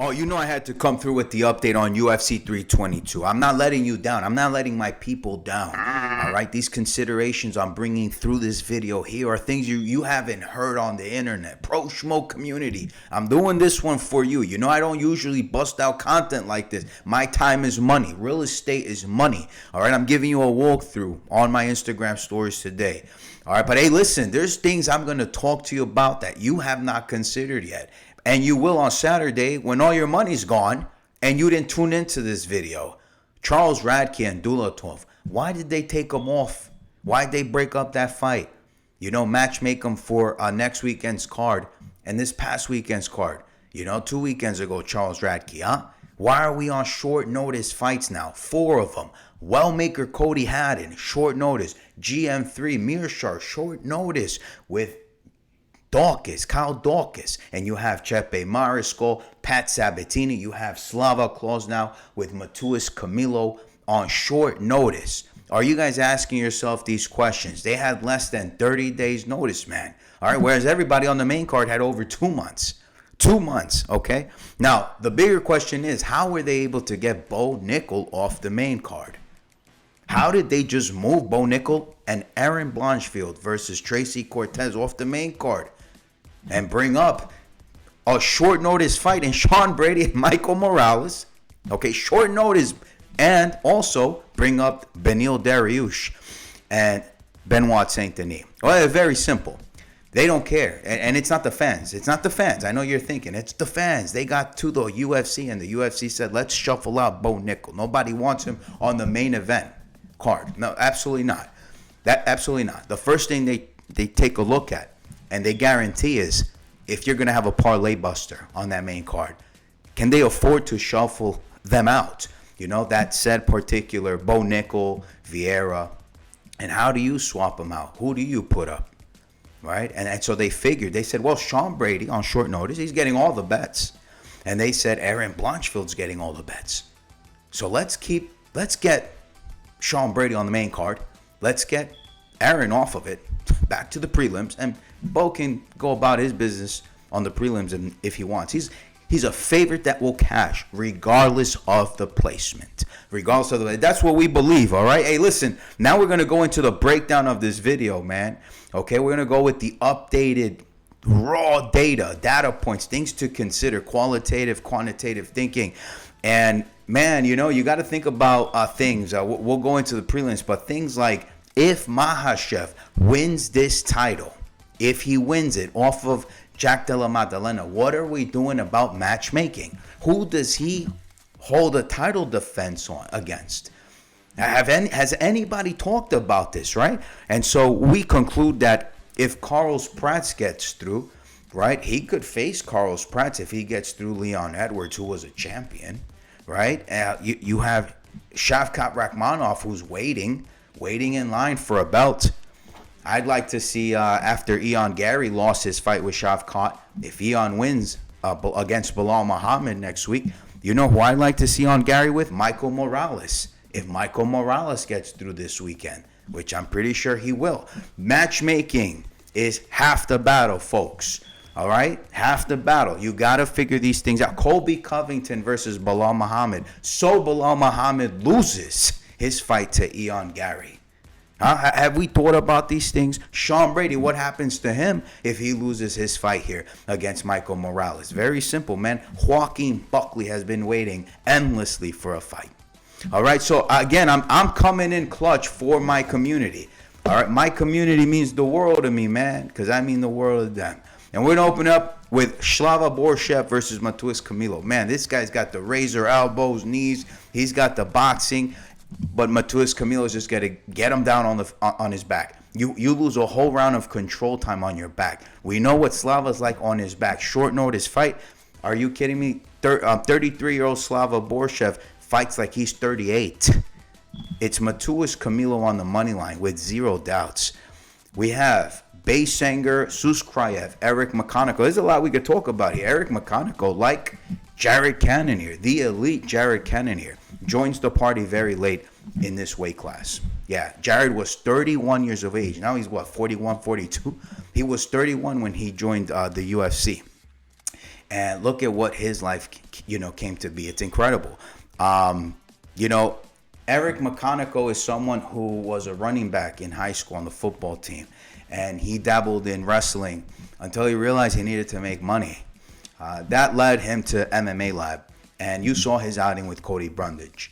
Oh, you know I had to come through with the update on UFC 322. I'm not letting you down. I'm not letting my people down. All right, these considerations I'm bringing through this video here are things you haven't heard on the internet. Pro Schmo community. I'm doing this one for you. You know I don't usually bust out content like this. My time is money. Real estate is money. All right, I'm giving you a walkthrough on my Instagram stories today. All right, but hey, listen, there's things I'm going to talk to you about that you have not considered yet. And you will on Saturday when all your money's gone and you didn't tune into this video. Charles Radke and Dulatov, why did they take them off? Why did they break up that fight? You know, matchmake them for next weekend's card and this past weekend's card. You know, 2 weekends ago, Charles Radke, huh? Why are we on short notice fights now? 4 of them. Wellmaker Cody Haddon, short notice. GM3, Mearshart, short notice with Kyle Dawkins, and you have Chepe Mariscal, Pat Sabatini, you have Slava Claus now with Matuis Camilo on short notice. Are you guys asking yourself these questions? They had less than 30 days notice, man. All right, whereas everybody on the main card had over 2 months. 2 months, okay? Now, the bigger question is, how were they able to get Bo Nickel off the main card? How did they just move Bo Nickel and Aaron Blanchfield versus Tracy Cortez off the main card and bring up a short notice fight in Sean Brady and Michael Morales? Okay, short notice, and also bring up Beneil Dariush and Benoit Saint Denis. Well, very simple. They don't care, and it's not the fans. It's not the fans. I know you're thinking it's the fans. They got to the UFC, and the UFC said, let's shuffle out Bo Nickel. Nobody wants him on the main event card. No, absolutely not. Absolutely not. The first thing they take a look at and they guarantee is, if you're going to have a parlay buster on that main card, can they afford to shuffle them out? You know, that said particular Bo Nickel, Vieira, and how do you swap them out? Who do you put up? Right? And so they figured, they said, well, Sean Brady on short notice, he's getting all the bets. And they said Aaron Blanchfield's getting all the bets. So let's get Sean Brady on the main card. Let's get Aaron off of it, back to the prelims, and Bo can go about his business on the prelims and if he wants. He's a favorite that will cash regardless of the placement. That's what we believe, all right? Hey, listen, now we're going to go into the breakdown of this video, man. Okay, we're going to go with the updated raw data points, things to consider, qualitative, quantitative thinking. And, man, you know, you got to think about things. We'll go into the prelims, but things like, if Makhachev wins this title, if he wins it off of Jack Della Maddalena, what are we doing about matchmaking? Who does he hold a title defense on against? Has anybody talked about this, right? And so we conclude that if Carlos Prats gets through, right, he could face Carlos Prats if he gets through Leon Edwards, who was a champion, right? You have Shavkat Rakhmonov, who's waiting in line for a belt. I'd like to see, after Ian Gary lost his fight with Shavkat, if Ian wins against Bilal Muhammad next week, you know who I'd like to see on Gary with? Michael Morales. If Michael Morales gets through this weekend, which I'm pretty sure he will. Matchmaking is half the battle, folks. All right? Half the battle. You got to figure these things out. Colby Covington versus Bilal Muhammad. So Bilal Muhammad loses his fight to Ian Gary. Have we thought about these things? Sean Brady, what happens to him if he loses his fight here against Michael Morales? Very simple, man. Joaquin Buckley has been waiting endlessly for a fight. All right, so again, I'm coming in clutch for my community. All right, my community means the world to me, man, because I mean the world to them. And we're going to open up with Slava Borshev versus Matuis Camilo. Man, this guy's got the razor elbows, knees. He's got the boxing. But Matuis Camilo is just going to get him down on his back. You lose a whole round of control time on your back. We know what Slava's like on his back. Short notice fight. Are you kidding me? 33-year-old Slava Borshev fights like he's 38. It's Matuis Camilo on the money line with zero doubts. We have Baysanger, Suskrayev, Eric McConaughey. There's a lot we could talk about here. Eric McConaughey, like Jared Cannonier, the elite Jared Cannonier, joins the party very late in this weight class. Yeah, Jared was 31 years of age. Now he's, 41, 42? He was 31 when he joined the UFC. And look at what his life, came to be. It's incredible. Eric McConaughey is someone who was a running back in high school on the football team. And he dabbled in wrestling until he realized he needed to make money. That led him to MMA Lab. And you saw his outing with Cody Brundage.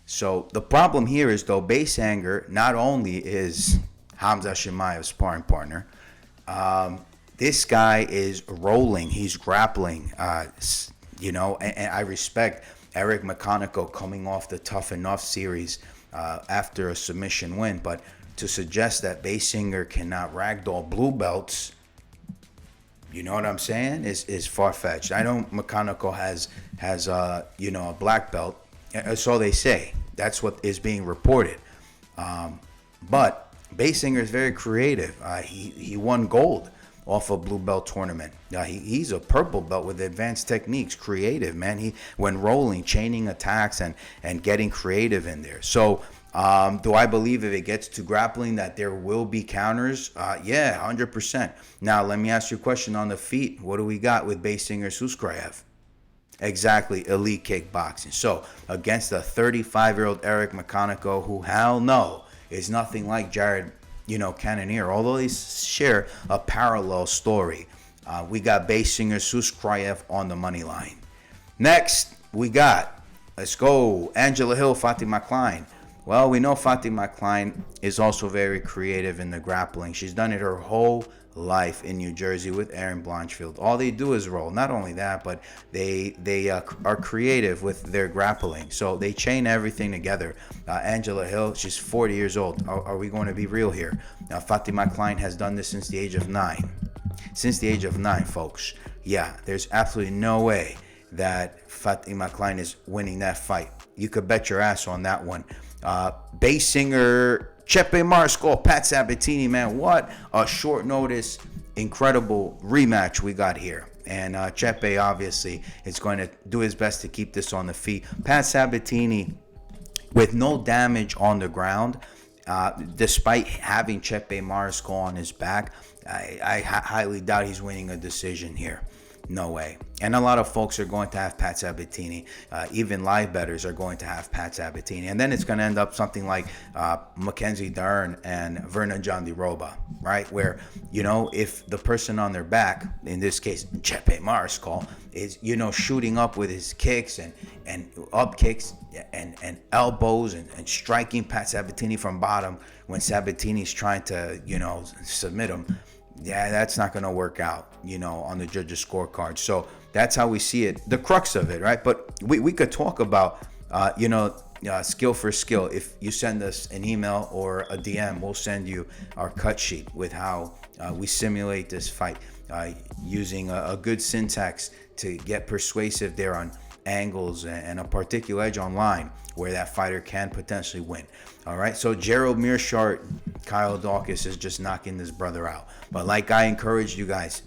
So the problem here is, though, Basanger not only is Hamza Chimaev's sparring partner, this guy is rolling. He's grappling, and I respect Eric McConaughey coming off the Tough Enough series after a submission win. But to suggest that Basinger cannot ragdoll blue belts, you know what I'm saying, is far-fetched. I know McConaughey has a black belt. So they say. That's what is being reported. But Basinger is very creative. He won gold off a blue belt tournament. He's a purple belt with advanced techniques. Creative, man. When rolling, chaining attacks, and getting creative in there. So do I believe if it gets to grappling that there will be counters? Yeah, 100%. Now, let me ask you a question on the feet. What do we got with Basinger Suskrayev? Exactly, elite kickboxing. So against a 35-year-old Eric McConaughey, who, hell no, is nothing like Jared, Cannonier, although they share a parallel story. We got Basinger Suskrayev on the money line. Next, let's go, Angela Hill, Fatima Klein. Well, we know Fatima Klein is also very creative in the grappling. She's done it her whole life in New Jersey with Aaron Blanchfield. All they do is roll. Not only that, but they are creative with their grappling. So they chain everything together. Angela Hill, she's 40 years old. Are we going to be real here? Now, Fatima Klein has done this since the age of 9. Since the age of 9, folks. Yeah, there's absolutely no way that Fatima Klein is winning that fight. You could bet your ass on that one. Basinger, Chepe Mariscal, Pat Sabatini, man, what a short notice, incredible rematch we got here. And Chepe obviously is going to do his best to keep this on the feet. Pat Sabatini, with no damage on the ground, despite having Chepe Mariscal on his back, I highly doubt he's winning a decision here. No way. And a lot of folks are going to have Pat Sabatini. Even live bettors are going to have Pat Sabatini. And then it's going to end up something like Mackenzie Dern and Vernon John DeRoba, right? Where, if the person on their back, in this case, Chepe Mariscal, is, shooting up with his kicks and up kicks and elbows and striking Pat Sabatini from bottom when Sabatini's trying to, submit him. Yeah, that's not going to work out, on the judges' scorecard. So that's how we see it, the crux of it, right? But we could talk about, skill for skill. If you send us an email or a DM, we'll send you our cut sheet with how we simulate this fight using a good syntax to get persuasive there on angles and a particular edge online where that fighter can potentially win. All right, so Gerald Meerschaert, Kyle Daukaus is just knocking this brother out. But like I encouraged you guys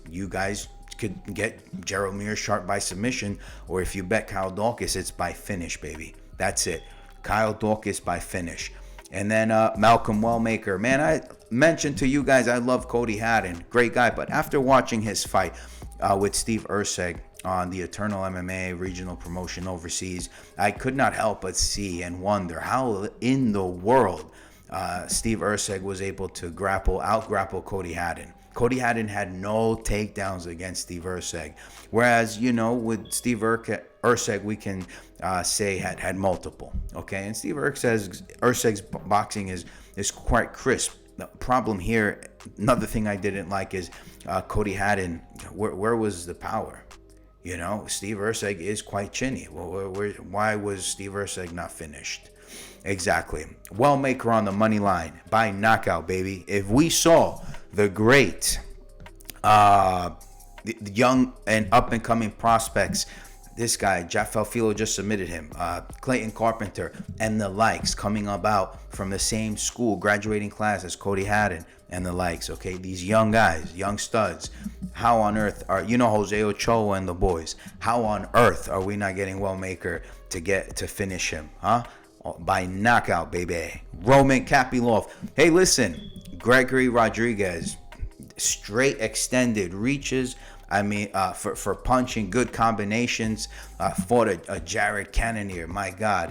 could get Gerald Meerschaert by submission, or if you bet Kyle Daukaus, it's by finish, baby. That's it. Kyle Daukaus by finish. And then Malcolm Wellmaker. Man, I mentioned to you guys I love Cody Haddon. Great guy. But after watching his fight with Steve Erceg on the Eternal MMA regional promotion overseas, I could not help but see and wonder how in the world Steve Erceg was able to out-grapple Cody Haddon. Cody Haddon had no takedowns against Steve Erceg, whereas, with Steve Erceg, we can say had multiple, okay? And Steve Erceg's boxing is quite crisp. The problem here, another thing I didn't like is Cody Haddon, where was the power? Steve Erceg is quite chinny. Why was Steve Erceg not finished? Exactly. Wellmaker on the money line by knockout, baby. If we saw the great the young and up-and-coming prospects, this guy, Jeff Alfilo just submitted him, Clayton Carpenter, and the likes coming about from the same school, graduating class as Cody Haddon and the likes, okay? These young guys, young studs. How on earth are, Jose Ochoa and the boys, how on earth are we not getting Wellmaker to finish him, huh? By knockout, baby. Roman Kapilov. Hey, listen, Gregory Rodriguez, straight extended reaches. I mean, for punching, good combinations. Fought a Jared Cannonier. My God,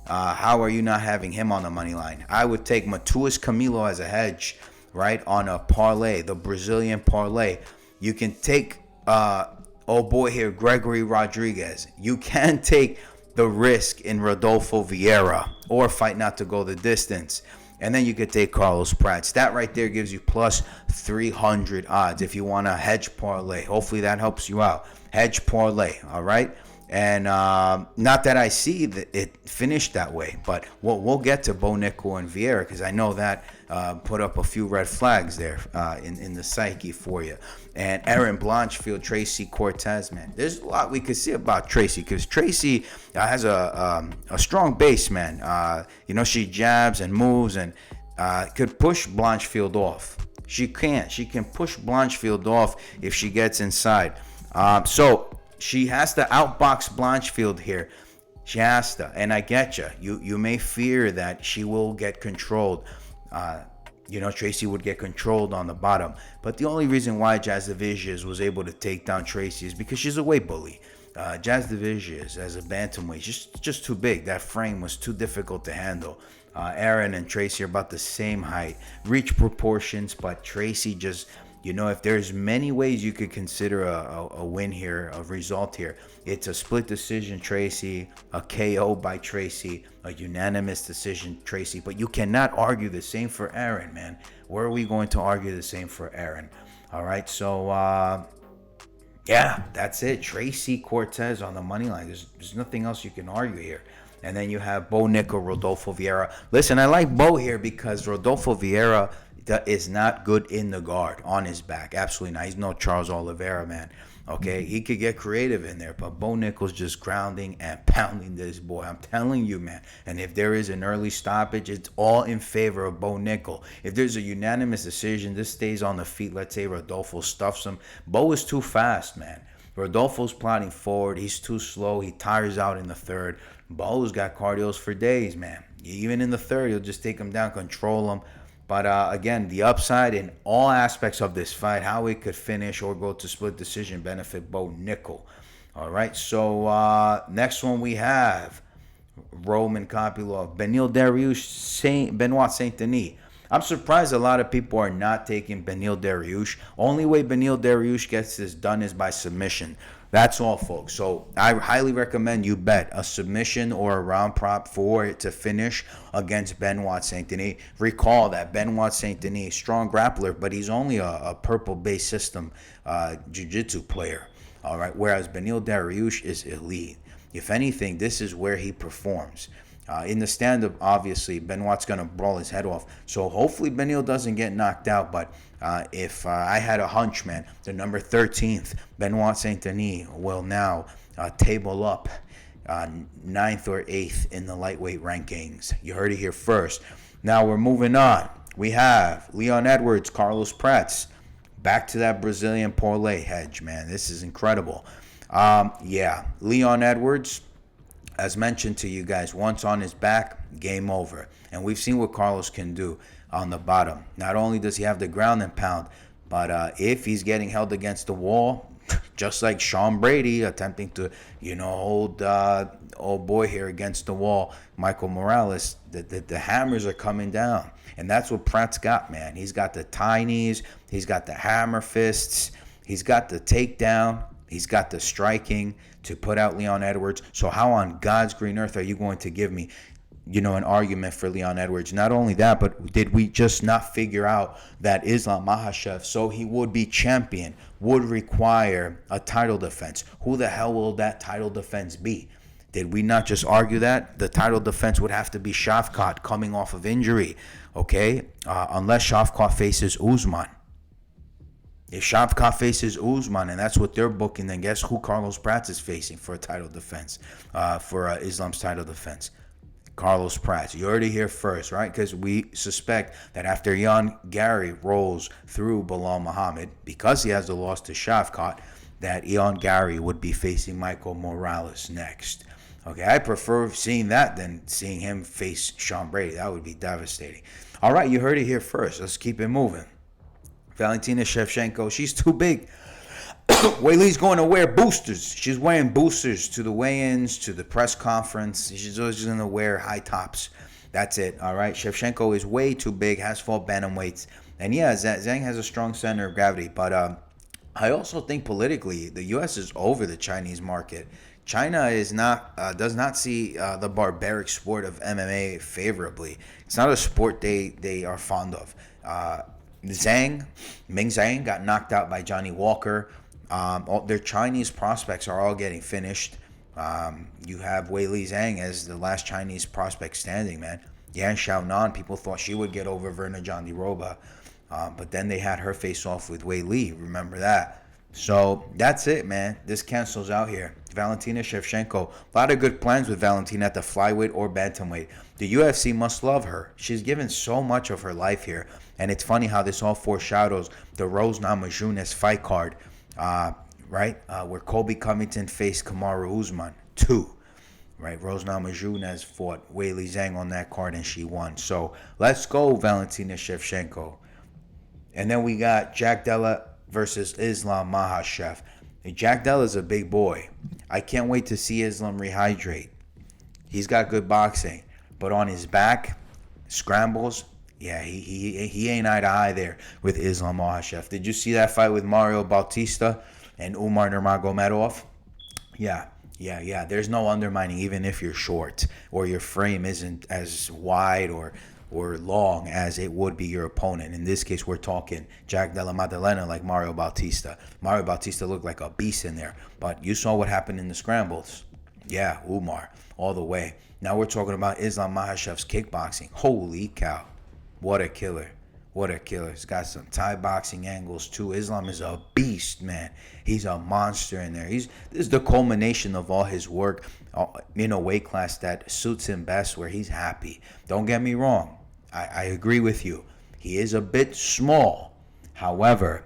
how are you not having him on the money line? I would take Matuas Camilo as a hedge, right, on a parlay, the Brazilian parlay. You can take, oh boy here, Gregory Rodriguez. You can take the risk in Rodolfo Vieira or fight not to go the distance. And then you could take Carlos Pratt. That right there gives you plus 300 odds if you want a hedge parlay. Hopefully that helps you out. Hedge parlay, all right? And not that I see that it finished that way, but we'll get to Bo Nickel and Vieira because I know that put up a few red flags there in the psyche for you. And Aaron Blanchfield, Tracy Cortez, man. There's a lot we could see about Tracy because Tracy has a strong base, man. She jabs and moves and could push Blanchfield off. She can push Blanchfield off if she gets inside. So she has to outbox Blanchfield here. She has to, and I get you. You may fear that she will get controlled. Tracy would get controlled on the bottom. But the only reason why Jasudavicius was able to take down Tracy is because she's a weight bully. Jasudavicius as a bantamweight, just too big. That frame was too difficult to handle. Aaron and Tracy are about the same height, reach proportions, but Tracy just, if there's many ways you could consider a win here, a result here, it's a split decision Tracy, a KO by Tracy, a unanimous decision Tracy, but you cannot argue the same for Aaron, man. Where are we going to argue the same for Aaron? All right, so yeah, that's it. Tracy Cortez on the money line. There's nothing else you can argue here. And then you have Bo Nickel, Rodolfo Vieira. Listen, I like Bo here because Rodolfo Vieira is not good in the guard on his back. Absolutely not. He's no Charles Oliveira, man. Okay, he could get creative in there, but Bo Nickel's just grounding and pounding this boy. I'm telling you, man. And if there is an early stoppage, it's all in favor of Bo Nickel. If there's a unanimous decision, this stays on the feet. Let's say Rodolfo stuffs him. Bo is too fast, man. Rodolfo's plotting forward. He's too slow. He tires out in the third. Bo's got cardios for days, man. Even in the third, he'll just take him down, control him. But again, the upside in all aspects of this fight, how it could finish or go to split decision, benefit Bo Nickel. All right, so next one we have Roman Kopylov, Beneil Dariush, Benoit Saint-Denis. I'm surprised a lot of people are not taking Beneil Dariush. Only way Beneil Dariush gets this done is by submission. That's all, folks. So I highly recommend you bet a submission or a round prop for it to finish against Benoit Saint-Denis. Recall that Benoit Saint-Denis, strong grappler, but he's only a purple-based system jiu-jitsu player. All right, whereas Beneil Dariush is elite. If anything, this is where he performs. In the stand-up, obviously, Benoit's going to brawl his head off. So hopefully Beneil doesn't get knocked out. But if I had a hunch, man, the number 13th, Benoit Saint-Denis, will now table up 9th or 8th in the lightweight rankings. You heard it here first. Now we're moving on. We have Leon Edwards, Carlos Pratt. Back to that Brazilian parlay hedge, man. This is incredible. Yeah, Leon Edwards, as mentioned to you guys, once on his back, game over. And we've seen what Carlos can do on the bottom. Not only does he have the ground and pound, but if he's getting held against the wall, just like Sean Brady attempting to, hold old boy here against the wall, Michael Morales, the hammers are coming down. And that's what Pratt's got, man. He's got the tie knees. He's got the hammer fists. He's got the takedown. He's got the striking to put out Leon Edwards. So how on God's green earth are you going to give me, an argument for Leon Edwards? Not only that, but did we just not figure out that Islam Makhachev, so he would be champion, would require a title defense? Who the hell will that title defense be? Did we not just argue that? The title defense would have to be Shavkat coming off of injury, okay? Unless Shavkat faces Usman. If Shavkat faces Usman, and that's what they're booking, then guess who Carlos Pratt is facing for a title defense, for Islam's title defense? Carlos Pratt. You heard it here first, right? Because we suspect that after Ian Gary rolls through Bilal Muhammad, because he has the loss to Shavkat, that Ian Gary would be facing Michael Morales next. Okay, I prefer seeing that than seeing him face Sean Brady. That would be devastating. All right, you heard it here first. Let's keep it moving. Valentina Shevchenko, she's too big. Weili's going to wear boosters. She's wearing boosters to the weigh-ins, to the press conference. She's always going to wear high tops. That's it, all right? Shevchenko is way too big, has fought bantamweights. And yeah, Zhang has a strong center of gravity. But I also think politically, the U.S. is over the Chinese market. China is not does not see the barbaric sport of MMA favorably. It's not a sport they are fond of. Ming Zhang got knocked out by Johnny Walker. Their Chinese prospects are all getting finished. You have Weili Zhang as the last Chinese prospect standing, man. Yan Xiaonan, people thought she would get over Verna Jandiroba. But then they had her face off with Weili. Remember that. So that's it, man. This cancels out here. Valentina Shevchenko. A lot of good plans with Valentina at the flyweight or bantamweight. The UFC must love her. She's given so much of her life here. And it's funny how this all foreshadows the Rose Namajunas fight card, right? Where Colby Covington faced Kamaru Usman 2. Right, Rose Namajunas fought Weili Zhang on that card and she won. So let's go, Valentina Shevchenko. And then we got Jack Della versus Islam Makhachev. Jack Della is a big boy. I can't wait to see Islam rehydrate. He's got good boxing, but on his back, scrambles. Yeah, he ain't eye to eye there with Islam Makhachev. Did you see that fight with Mario Bautista and Umar Nurmagomedov? Yeah. There's no undermining, even if you're short or your frame isn't as wide or long as it would be your opponent. In this case, we're talking Jack Della Maddalena like Mario Bautista. Mario Bautista looked like a beast in there, but you saw what happened in the scrambles. Yeah, Umar, all the way. Now we're talking about Islam Makhachev's kickboxing. Holy cow. What a killer. What a killer. He's got some Thai boxing angles too. Islam is a beast, man. He's a monster in there. This is the culmination of all his work in a weight class that suits him best, where he's happy. Don't get me wrong. I agree with you. He is a bit small. However,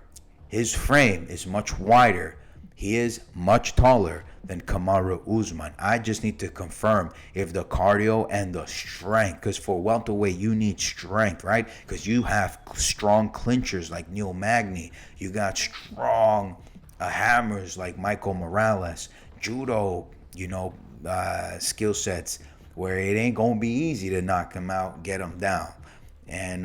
his frame is much wider. He is much taller than Kamaru Usman. I just need to confirm if the cardio and the strength, because for welterweight you need strength, right? Because you have strong clinchers like Neil Magny. You got strong hammers like Michael Morales. Judo, skill sets where it ain't gonna be easy to knock him out, get him down, and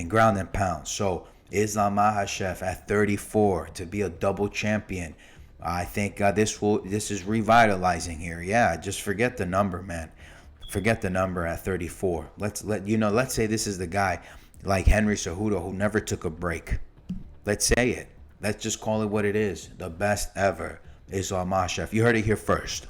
ground and pound. So Islam Makhachev at 34 to be a double champion. I think this is revitalizing here. Yeah, just forget the number, man. Forget the number at 34. Let's say this is the guy like Henry Cejudo who never took a break. Let's say it. Let's just call it what it is. The best ever, Islam Makhachev. You heard it here first.